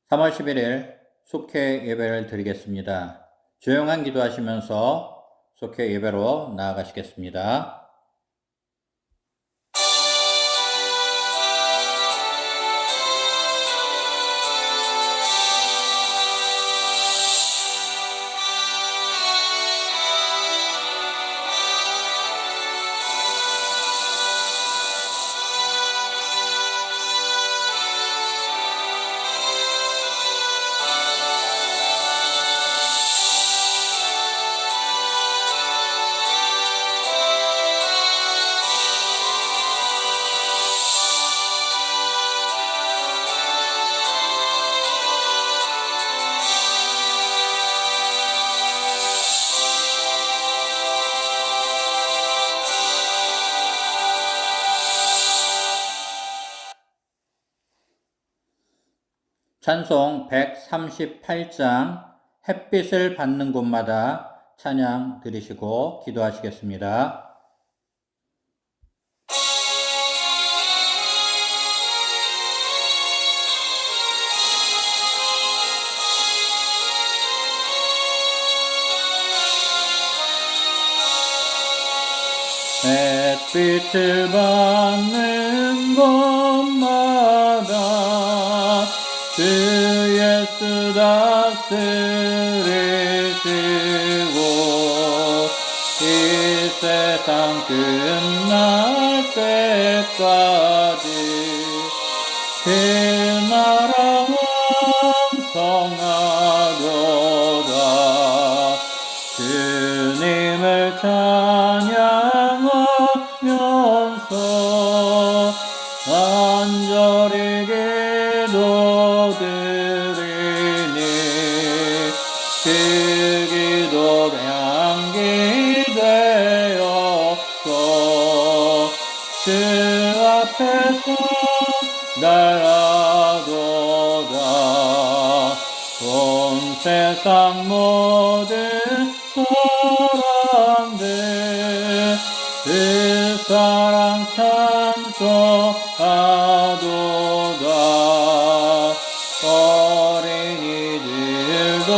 3월 11일 속회 예배를 드리겠습니다. 조용한 기도하시면서 속회 예배로 나아가시겠습니다. 찬송 138장 햇빛을 받는 곳마다 찬양 드리시고 기도하시겠습니다. 햇빛을 받는 곳마다 주 예수 다스리시고 이 세상 끝날 때까지 그 나라 왕성하도다. 주님을 찬양하면서 간절히 기도드리니 그 기도 향기 되어서 주 앞에서 날아도다. 온 세상 모든 사람들 그 사랑 찬송하도다. 어린이들도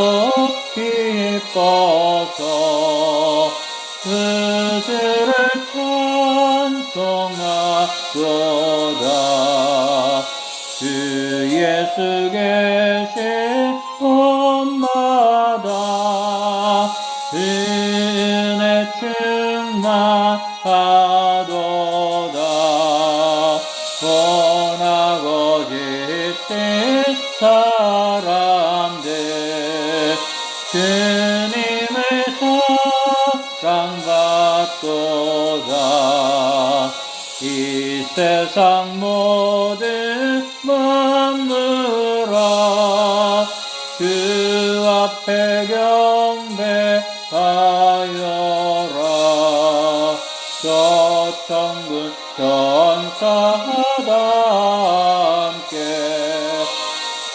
기뻐서 그 주를 찬송하도다. 주 예수 계신 곳마다 은혜 충만하도다. 원하고 지친 사람들 주님의 사랑받도다. 이 세상 모든 만물아 주 앞에 경배하여라. 저 천군 전사다 함께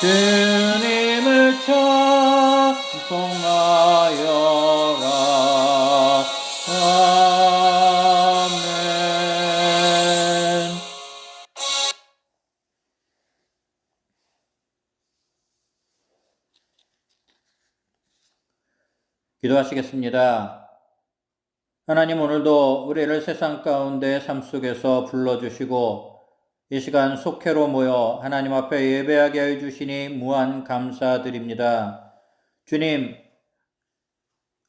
주님을 찬송하여라. 아멘. 기도하시겠습니다. 하나님, 오늘도 우리를 세상 가운데 삶 속에서 불러주시고 이 시간 속회로 모여 하나님 앞에 예배하게 하여 주시니 무한 감사드립니다. 주님,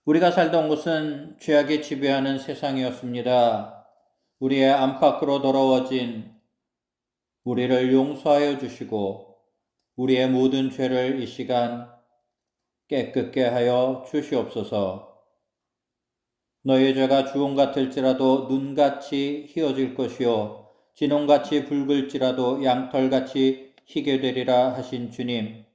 우리가 살던 곳은 죄악이 지배하는 세상이었습니다. 우리의 안팎으로 더러워진 우리를 용서하여 주시고 우리의 모든 죄를 이 시간 깨끗게 하여 주시옵소서. 너희 죄가 주홍 같을지라도 눈같이 희어질 것이요 진홍같이 붉을지라도 양털같이 희게 되리라 하신 주님,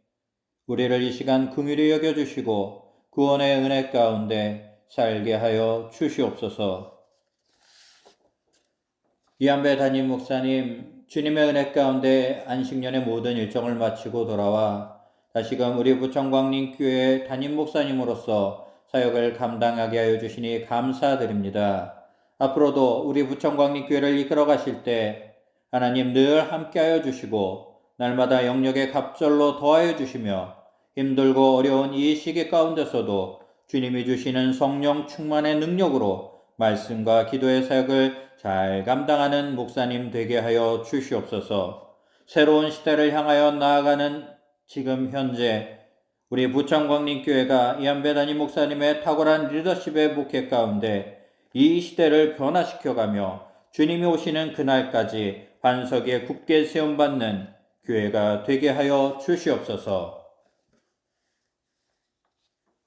우리를 이 시간 긍휼히 여겨주시고 구원의 은혜 가운데 살게 하여 주시옵소서. 이한배 담임 목사님, 주님의 은혜 가운데 안식년의 모든 일정을 마치고 돌아와 다시금 우리 부천광림교회 담임 목사님으로서 사역을 감당하게 하여 주시니 감사드립니다. 앞으로도 우리 부천광림교회를 이끌어 가실 때 하나님 늘 함께 하여 주시고 날마다 영역에 갑절로 더하여 주시며 힘들고 어려운 이 시기 가운데서도 주님이 주시는 성령 충만의 능력으로 말씀과 기도의 사역을 잘 감당하는 목사님 되게 하여 주시옵소서. 새로운 시대를 향하여 나아가는 지금 현재 우리 부천광림교회가 이한배 담임 목사님의 탁월한 리더십의 목회 가운데 이 시대를 변화시켜가며 주님이 오시는 그날까지 반석에 굳게 세움받는 교회가 되게 하여 주시옵소서.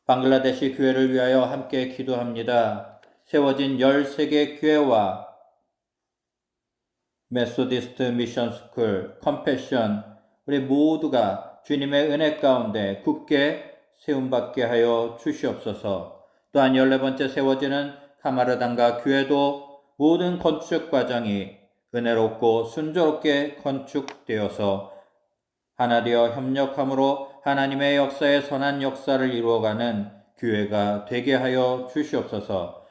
방글라데시 교회를 위하여 함께 기도합니다. 세워진 13개 교회와 메소디스트 미션 스쿨, 컴패션, 우리 모두가 주님의 은혜 가운데 굳게 세움받게 하여 주시옵소서. 또한 14번째 세워지는 카마르단가 교회도 모든 건축 과정이 은혜롭고 순조롭게 건축되어서 하나 되어 협력함으로 하나님의 역사의 선한 역사를 이루어가는 교회가 되게 하여 주시옵소서.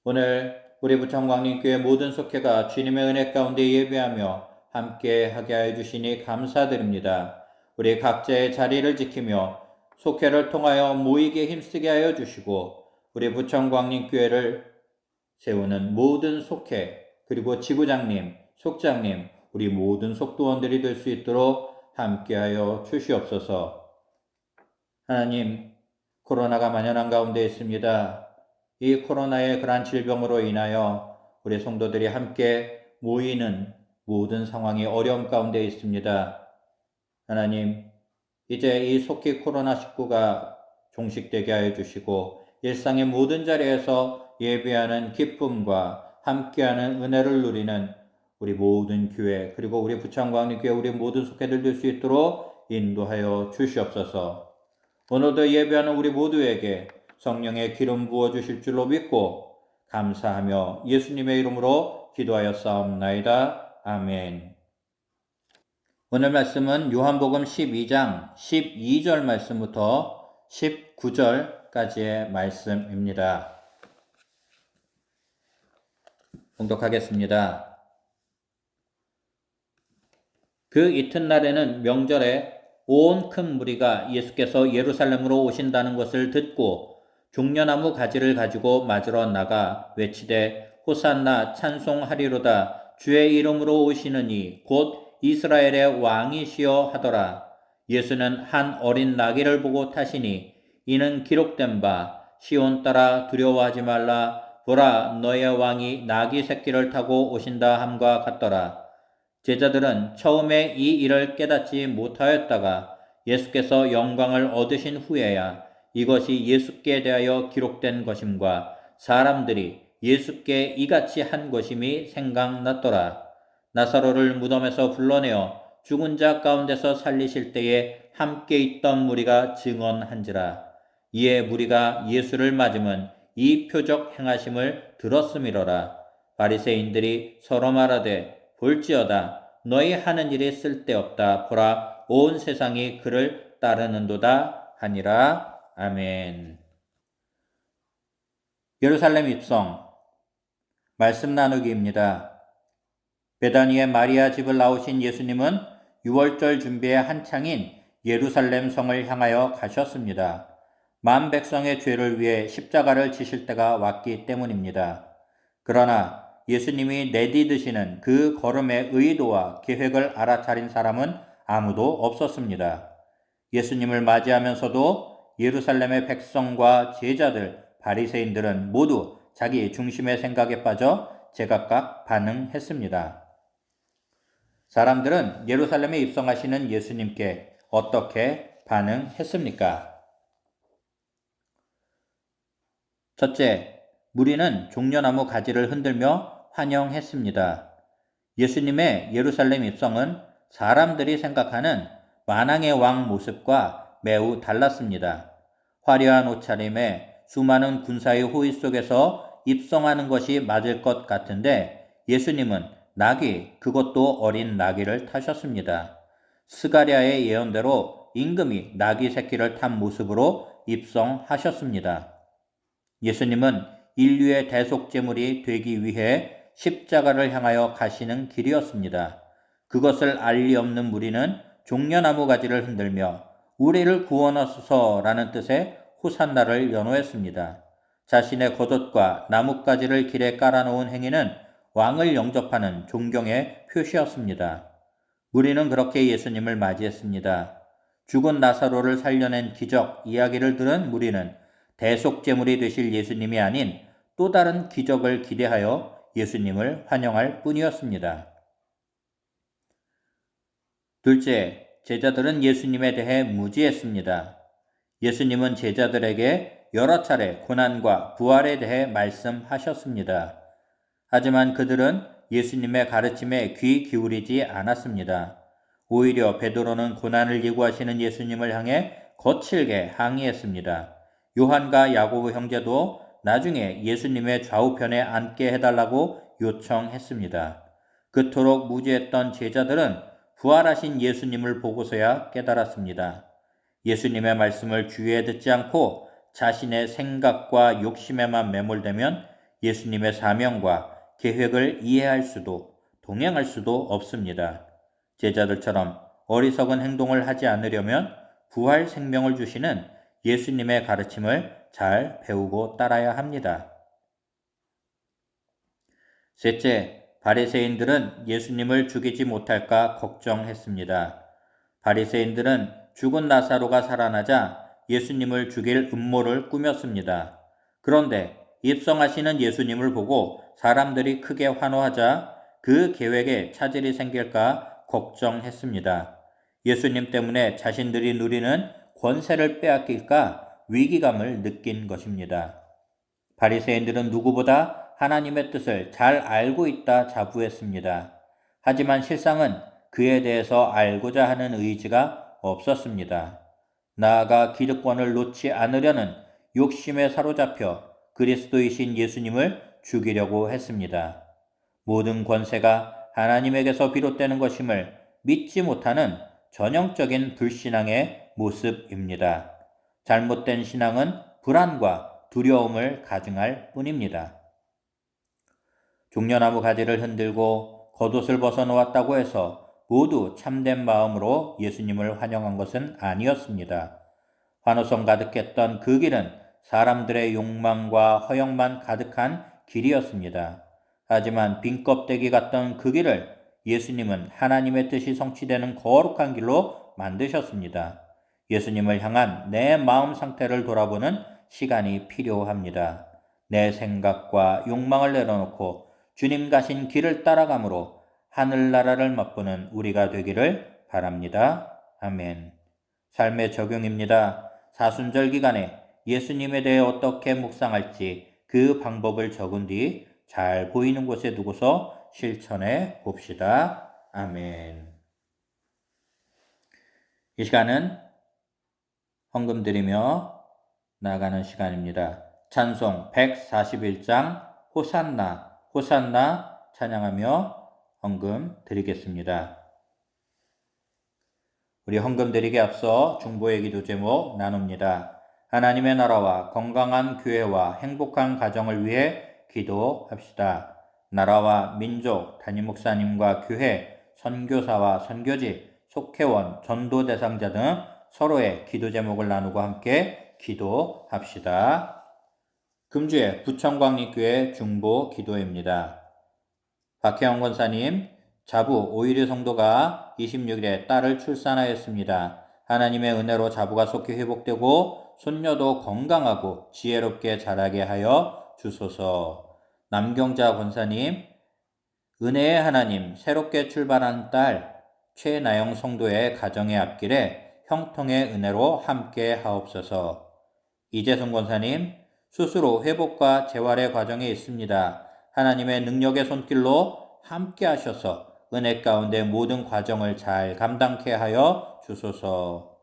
오늘 우리 부천광림교회 모든 속회가 주님의 은혜 가운데 예배하며 함께 하게 하여 주시니 감사드립니다. 우리 각자의 자리를 지키며 속회를 통하여 모이게 힘쓰게 하여 주시고 우리 부천광림교회를 세우는 모든 속회 그리고 지구장님, 속장님, 우리 모든 속도원들이 될 수 있도록 함께하여 주시옵소서. 하나님, 코로나가 만연한 가운데 있습니다. 이 코로나의 그러한 질병으로 인하여 우리 성도들이 함께 모이는 모든 상황이 어려움 가운데 있습니다. 하나님, 이제 이 속히 코로나19가 종식되게 하여 주시고 일상의 모든 자리에서 예배하는 기쁨과 함께하는 은혜를 누리는 우리 모든 교회 그리고 우리 부천광림교회 우리 모든 속회들 될 수 있도록 인도하여 주시옵소서. 오늘도 예배하는 우리 모두에게 성령의 기름 부어주실 줄로 믿고 감사하며 예수님의 이름으로 기도하였사옵나이다. 아멘. 오늘 말씀은 요한복음 12장 12절 말씀부터 19절까지의 말씀입니다. 봉독하겠습니다. 그 이튿날에는 명절에 온 큰 무리가 예수께서 예루살렘으로 오신다는 것을 듣고 종려나무 가지를 가지고 맞으러 나가 외치되 호산나 찬송하리로다 주의 이름으로 오시는 이 곧 이스라엘의 왕이시여 하더라. 예수는 한 어린 나귀를 보고 타시니 이는 기록된 바 시온 따라 두려워하지 말라 보라 너의 왕이 나귀 새끼를 타고 오신다 함과 같더라. 제자들은 처음에 이 일을 깨닫지 못하였다가 예수께서 영광을 얻으신 후에야 이것이 예수께 대하여 기록된 것임과 사람들이 예수께 이같이 한 것임이 생각났더라. 나사로를 무덤에서 불러내어 죽은 자 가운데서 살리실 때에 함께 있던 무리가 증언한지라. 이에 무리가 예수를 맞으면 이 표적 행하심을 들었음이로라. 바리새인들이 서로 말하되 볼지어다 너희 하는 일이 쓸데없다 보라 온 세상이 그를 따르는도다 하니라. 아멘. 예루살렘 입성 말씀 나누기입니다. 베다니의 마리아 집을 나오신 예수님은 유월절 준비의 한창인 예루살렘 성을 향하여 가셨습니다. 만 백성의 죄를 위해 십자가를 지실 때가 왔기 때문입니다. 그러나 예수님이 내디드시는 그 걸음의 의도와 계획을 알아차린 사람은 아무도 없었습니다. 예수님을 맞이하면서도 예루살렘의 백성과 제자들, 바리새인들은 모두 자기 중심의 생각에 빠져 제각각 반응했습니다. 사람들은 예루살렘에 입성하시는 예수님께 어떻게 반응했습니까? 첫째, 무리는 종려나무 가지를 흔들며 환영했습니다. 예수님의 예루살렘 입성은 사람들이 생각하는 만왕의 왕 모습과 매우 달랐습니다. 화려한 옷차림에 수많은 군사의 호위 속에서 입성하는 것이 맞을 것 같은데 예수님은 나귀, 그것도 어린 나귀를 타셨습니다. 스가랴의 예언대로 임금이 나귀 새끼를 탄 모습으로 입성하셨습니다. 예수님은 인류의 대속제물이 되기 위해 십자가를 향하여 가시는 길이었습니다. 그것을 알 리 없는 무리는 종려나무 가지를 흔들며 우리를 구원하소서라는 뜻의 호산나를 연호했습니다. 자신의 겉옷과 나뭇가지를 길에 깔아놓은 행위는 왕을 영접하는 존경의 표시였습니다. 무리는 그렇게 예수님을 맞이했습니다. 죽은 나사로를 살려낸 기적 이야기를 들은 무리는 대속제물이 되실 예수님이 아닌 또 다른 기적을 기대하여 예수님을 환영할 뿐이었습니다. 둘째, 제자들은 예수님에 대해 무지했습니다. 예수님은 제자들에게 여러 차례 고난과 부활에 대해 말씀하셨습니다. 하지만 그들은 예수님의 가르침에 귀 기울이지 않았습니다. 오히려 베드로는 고난을 예고하시는 예수님을 향해 거칠게 항의했습니다. 요한과 야고보 형제도 나중에 예수님의 좌우편에 앉게 해달라고 요청했습니다. 그토록 무지했던 제자들은 부활하신 예수님을 보고서야 깨달았습니다. 예수님의 말씀을 주의에 듣지 않고 자신의 생각과 욕심에만 매몰되면 예수님의 사명과 계획을 이해할 수도 동행할 수도 없습니다. 제자들처럼 어리석은 행동을 하지 않으려면 부활 생명을 주시는 예수님의 가르침을 잘 배우고 따라야 합니다. 셋째, 바리새인들은 예수님을 죽이지 못할까 걱정했습니다. 바리새인들은 죽은 나사로가 살아나자 예수님을 죽일 음모를 꾸몄습니다. 그런데 입성하시는 예수님을 보고 사람들이 크게 환호하자 그 계획에 차질이 생길까 걱정했습니다. 예수님 때문에 자신들이 누리는 권세를 빼앗길까 위기감을 느낀 것입니다. 바리새인들은 누구보다 하나님의 뜻을 잘 알고 있다 자부했습니다. 하지만 실상은 그에 대해서 알고자 하는 의지가 없었습니다. 나아가 기득권을 놓지 않으려는 욕심에 사로잡혀 그리스도이신 예수님을 죽이려고 했습니다. 모든 권세가 하나님에게서 비롯되는 것임을 믿지 못하는 전형적인 불신앙의 모습입니다. 잘못된 신앙은 불안과 두려움을 가증할 뿐입니다. 종려나무 가지를 흔들고 겉옷을 벗어놓았다고 해서 모두 참된 마음으로 예수님을 환영한 것은 아니었습니다. 환호성 가득했던 그 길은 사람들의 욕망과 허영만 가득한 길이었습니다. 하지만 빈 껍데기 같던 그 길을 예수님은 하나님의 뜻이 성취되는 거룩한 길로 만드셨습니다. 예수님을 향한 내 마음 상태를 돌아보는 시간이 필요합니다. 내 생각과 욕망을 내려놓고 주님 가신 길을 따라감으로 하늘나라를 맛보는 우리가 되기를 바랍니다. 아멘. 삶의 적용입니다. 사순절 기간에 예수님에 대해 어떻게 묵상할지 그 방법을 적은 뒤 잘 보이는 곳에 두고서 실천해 봅시다. 아멘. 이 시간은 헌금 드리며 나가는 시간입니다. 찬송 141장 호산나 호산나 찬양하며 헌금 드리겠습니다. 우리 헌금 드리기 앞서 중보의 기도 제목 나눕니다. 하나님의 나라와 건강한 교회와 행복한 가정을 위해 기도합시다. 나라와 민족, 담임 목사님과 교회, 선교사와 선교지, 속회원, 전도 대상자 등 서로의 기도 제목을 나누고 함께 기도합시다. 금주의 부천광립교회 중보 기도입니다. 박혜영 권사님, 자부 오일유 성도가 26일에 딸을 출산하였습니다. 하나님의 은혜로 자부가 속히 회복되고 손녀도 건강하고 지혜롭게 자라게 하여 주소서. 남경자 권사님, 은혜의 하나님, 새롭게 출발한 딸 최나영 성도의 가정의 앞길에 형통의 은혜로 함께 하옵소서. 이재성 권사님, 스스로 회복과 재활의 과정에 있습니다. 하나님의 능력의 손길로 함께 하셔서 은혜 가운데 모든 과정을 잘 감당케 하여 주소서.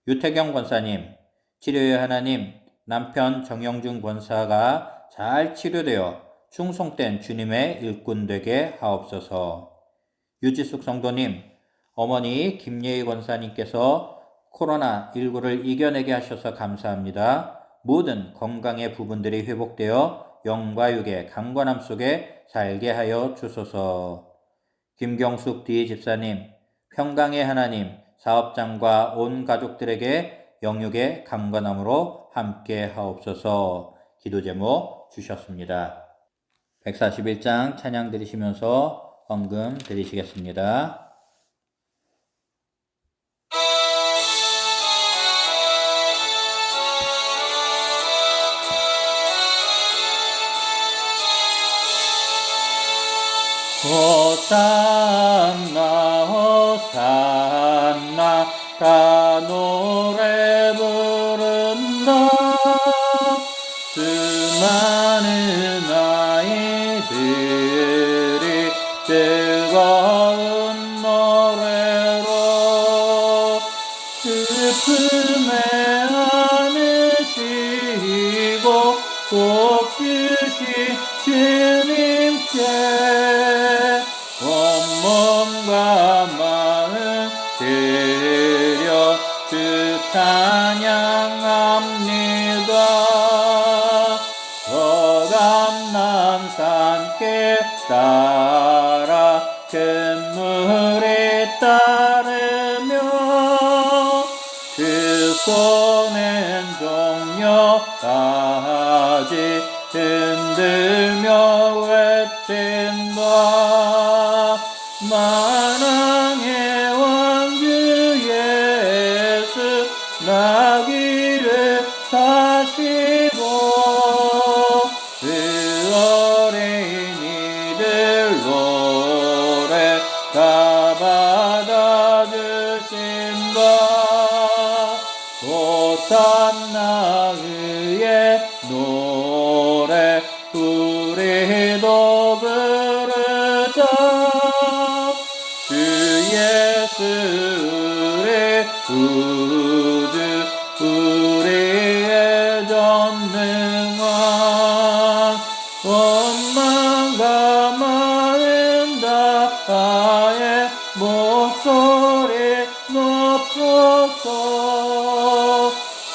유태경 권사님, 치료의 하나님, 남편 정영준 권사가 잘 치료되어 충성된 주님의 일꾼 되게 하옵소서. 유지숙 성도님, 어머니 김예희 권사님께서 코로나19를 이겨내게 하셔서 감사합니다. 모든 건강의 부분들이 회복되어 영과 육의 강건함 속에 살게 하여 주소서. 김경숙 D 집사님, 평강의 하나님, 사업장과 온 가족들에게 영육의 강건함으로 함께 하옵소서. 기도 제목 주셨습니다. 141장 찬양 드리시면서 헌금 드리시겠습니다. 호산나 호산나 다 노래 부른다. 수많은 아이들이 즐거운 노래로 슬픔에 안으시고 복 주신 주님께 온몸과 마음 들여 주 찬양합니다. 서감남산길 따라 큰 물에 따르며 그 손엔 종려까지 흔들며 외친다. 만왕의 왕주 예수 나귀를 타시고 그 어린이들 노래 다 받아주신다. 호산나 의의 노래 우리도 부르자. 주 예수 우리 구주 우리의 전능한 온 마음과 마음 다하여 목소리 높여서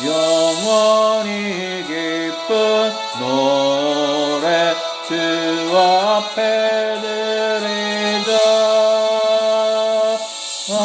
영원히 기쁜 노래 주 앞에 드리자. 아멘.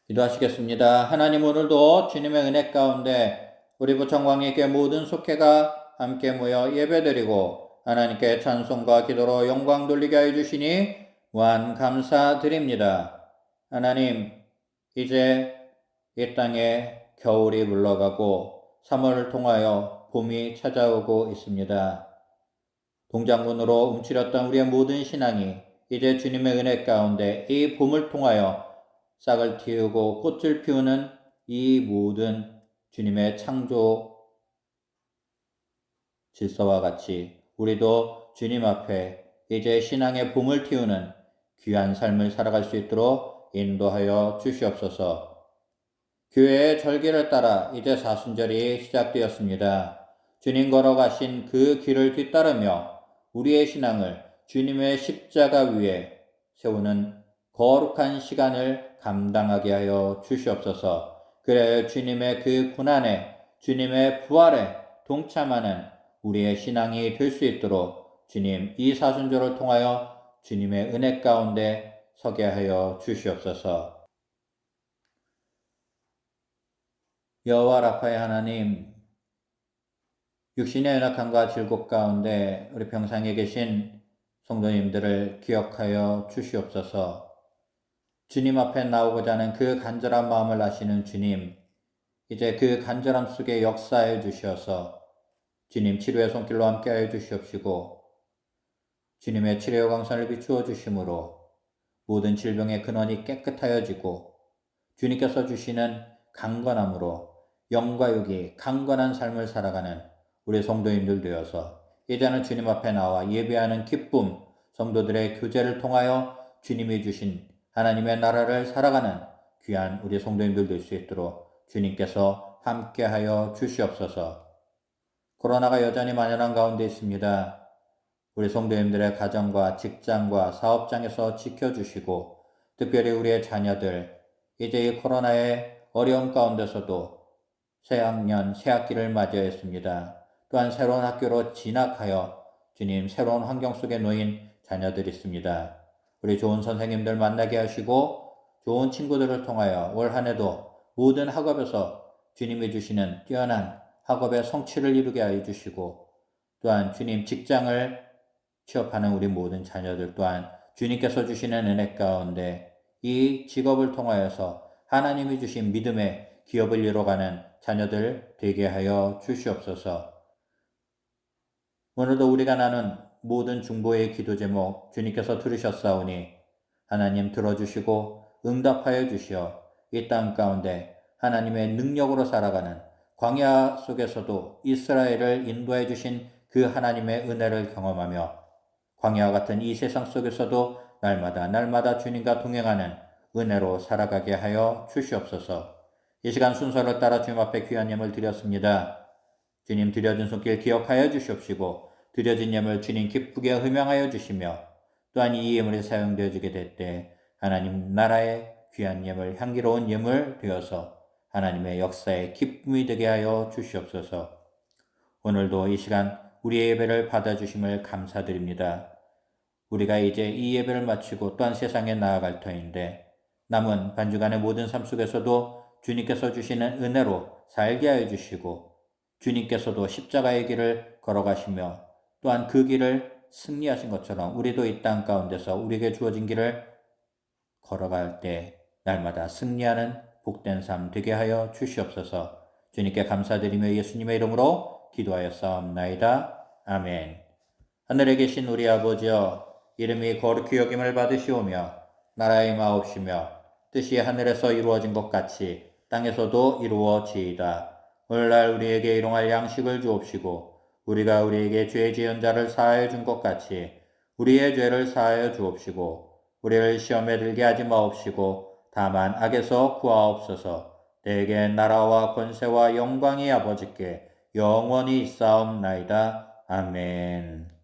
기도하시겠습니다. 하나님, 오늘도 주님의 은혜 가운데 우리 부천광역교회 모든 속회가 함께 모여 예배드리고 하나님께 찬송과 기도로 영광 돌리게 하여 주시니 무한 감사드립니다. 하나님, 이제 이 땅에 겨울이 물러가고 3월을 통하여 봄이 찾아오고 있습니다. 동장군으로 움츠렸던 우리의 모든 신앙이 이제 주님의 은혜 가운데 이 봄을 통하여 싹을 틔우고 꽃을 피우는 이 모든 주님의 창조 질서와 같이 우리도 주님 앞에 이제 신앙의 봄을 틔우는 귀한 삶을 살아갈 수 있도록 인도하여 주시옵소서. 교회의 절기를 따라 이제 사순절이 시작되었습니다. 주님 걸어가신 그 길을 뒤따르며 우리의 신앙을 주님의 십자가 위에 세우는 거룩한 시간을 감당하게 하여 주시옵소서. 그래야 주님의 그 고난에 주님의 부활에 동참하는 우리의 신앙이 될 수 있도록 주님 이 사순절을 통하여 주님의 은혜 가운데 서게 하여 주시옵소서. 여호와 라파의 하나님, 육신의 연약함과 질곡 가운데 우리 병상에 계신 성도님들을 기억하여 주시옵소서. 주님 앞에 나오고자 하는 그 간절한 마음을 아시는 주님, 이제 그 간절함 속에 역사해 주시어서 주님 치료의 손길로 함께하여 주시옵시고 주님의 치료의 광선을 비추어 주심으로 모든 질병의 근원이 깨끗하여지고 주님께서 주시는 강건함으로 영과 육이 강건한 삶을 살아가는 우리 성도님들 되어서 이제는 주님 앞에 나와 예배하는 기쁨, 성도들의 교제를 통하여 주님이 주신 하나님의 나라를 살아가는 귀한 우리 성도님들 될 수 있도록 주님께서 함께하여 주시옵소서. 코로나가 여전히 만연한 가운데 있습니다. 우리 성도님들의 가정과 직장과 사업장에서 지켜주시고 특별히 우리의 자녀들 이제 이 코로나의 어려움 가운데서도 새학년, 새학기를 맞이했습니다. 또한 새로운 학교로 진학하여 주님 새로운 환경 속에 놓인 자녀들이 있습니다. 우리 좋은 선생님들 만나게 하시고 좋은 친구들을 통하여 올 한 해도 모든 학업에서 주님이 주시는 뛰어난 학업의 성취를 이루게 하여 주시고 또한 주님 직장을 취업하는 우리 모든 자녀들 또한 주님께서 주시는 은혜 가운데 이 직업을 통하여서 하나님이 주신 믿음의 기업을 이뤄가는 자녀들 되게 하여 주시옵소서. 오늘도 우리가 나눈 모든 중보의 기도 제목 주님께서 들으셨사오니 하나님 들어주시고 응답하여 주시어 이 땅 가운데 하나님의 능력으로 살아가는 광야 속에서도 이스라엘을 인도해 주신 그 하나님의 은혜를 경험하며 광야와 같은 이 세상 속에서도 날마다 주님과 동행하는 은혜로 살아가게 하여 주시옵소서. 이 시간 순서를 따라 주님 앞에 귀한 예물 드렸습니다. 주님 드려진 손길 기억하여 주시옵시고 드려진 예물 주님 기쁘게 흠양하여 주시며 또한 이 예물이 사용되어지게 될 때 하나님 나라의 귀한 예물 향기로운 예물 되어서 하나님의 역사에 기쁨이 되게 하여 주시옵소서. 오늘도 이 시간 우리의 예배를 받아주심을 감사드립니다. 우리가 이제 이 예배를 마치고 또한 세상에 나아갈 터인데 남은 반주간의 모든 삶 속에서도 주님께서 주시는 은혜로 살게 하여 주시고 주님께서도 십자가의 길을 걸어가시며 또한 그 길을 승리하신 것처럼 우리도 이 땅 가운데서 우리에게 주어진 길을 걸어갈 때 날마다 승리하는 복된 삶 되게 하여 주시옵소서. 주님께 감사드리며 예수님의 이름으로 기도하였사옵나이다. 아멘. 하늘에 계신 우리 아버지여 이름이 거룩히 여김을 받으시오며 나라의 마옵시며 뜻이 하늘에서 이루어진 것 같이 땅에서도 이루어지이다. 오늘날 우리에게 일용할 양식을 주옵시고 우리가 우리에게 죄 지은 자를 사하여 준 것 같이 우리의 죄를 사하여 주옵시고 우리를 시험에 들게 하지 마옵시고 다만 악에서 구하옵소서. 대개 나라와 권세와 영광이 아버지께 영원히 있사옵나이다. 아멘.